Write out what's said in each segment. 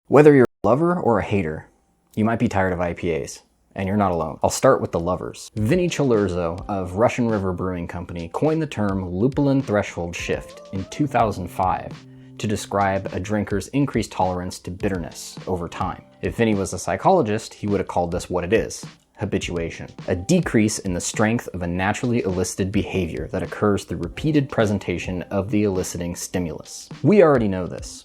Whether you're a lover or a hater, you might be tired of IPAs, and you're not alone. I'll start with the lovers. Vinnie Cilurzo of Russian River Brewing Company coined the term lupulin threshold shift in 2005 to describe a drinker's increased tolerance to bitterness over time. If Vinnie was a psychologist, he would have called this what it is: habituation. A decrease in the strength of a naturally elicited behavior that occurs through repeated presentation of the eliciting stimulus. We already know this,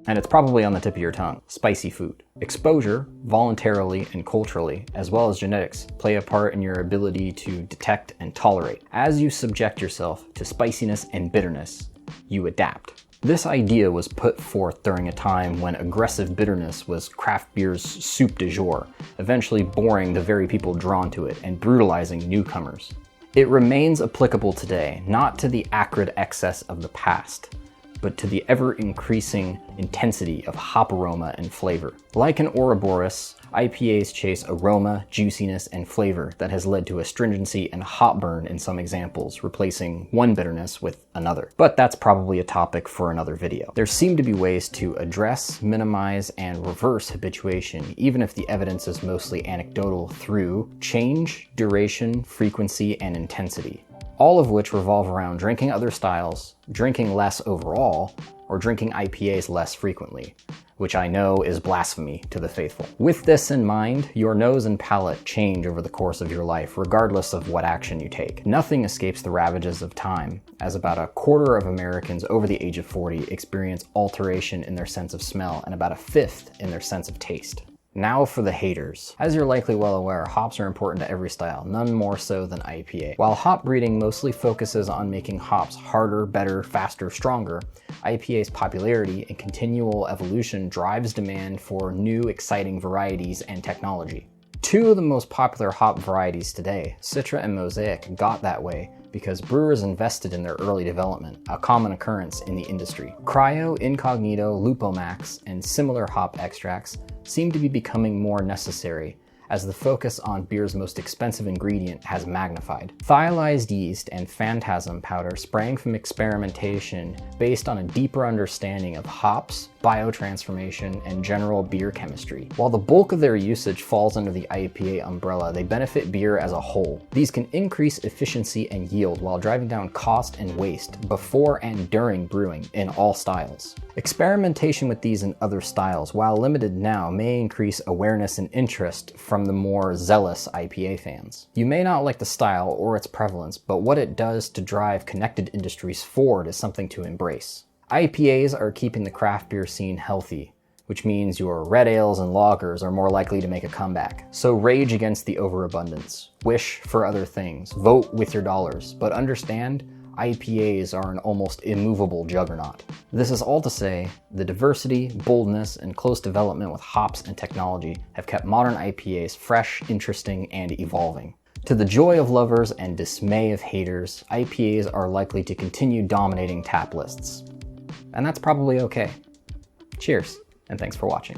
and it's probably on the tip of your tongue: spicy food. Exposure, voluntarily and culturally, as well as genetics, play a part in your ability to detect and tolerate. As you subject yourself to spiciness and bitterness, you adapt. This idea was put forth during a time when aggressive bitterness was craft beer's soup du jour, eventually boring the very people drawn to it and brutalizing newcomers. It remains applicable today, not to the acrid excess of the past, but to the ever-increasing intensity of hop aroma and flavor. Like an Ouroboros, IPAs chase aroma, juiciness, and flavor that has led to astringency and hop burn in some examples, replacing one bitterness with another. But that's probably a topic for another video. There seem to be ways to address, minimize, and reverse habituation, even if the evidence is mostly anecdotal, through change, duration, frequency, and intensity, all of which revolve around drinking other styles, drinking less overall, or drinking IPAs less frequently, which I know is blasphemy to the faithful. With this in mind, your nose and palate change over the course of your life, regardless of what action you take. Nothing escapes the ravages of time, as about a quarter of Americans over the age of 40 experience alteration in their sense of smell, and about a fifth in their sense of taste. Now for the haters. As you're likely well aware, hops are important to every style, none more so than IPA. While hop breeding mostly focuses on making hops harder, better, faster, stronger, IPA's popularity and continual evolution drives demand for new, exciting varieties and technology. Two of the most popular hop varieties today, Citra and Mosaic, got that way because brewers invested in their early development, a common occurrence in the industry. Cryo, Incognito, Lupomax, and similar hop extracts seem to be becoming more necessary as the focus on beer's most expensive ingredient has magnified. Thiolized yeast and phantasm powder sprang from experimentation based on a deeper understanding of hops, biotransformation, and general beer chemistry. While the bulk of their usage falls under the IPA umbrella, they benefit beer as a whole. These can increase efficiency and yield while driving down cost and waste before and during brewing in all styles. Experimentation with these and other styles, while limited now, may increase awareness and interest from the more zealous IPA fans. You may not like the style or its prevalence, but what it does to drive connected industries forward is something to embrace. IPAs are keeping the craft beer scene healthy, which means your red ales and lagers are more likely to make a comeback. So rage against the overabundance, wish for other things, vote with your dollars, but understand IPAs are an almost immovable juggernaut. This is all to say, the diversity, boldness, and close development with hops and technology have kept modern IPAs fresh, interesting, and evolving. To the joy of lovers and dismay of haters, IPAs are likely to continue dominating tap lists. And that's probably okay. Cheers, and thanks for watching.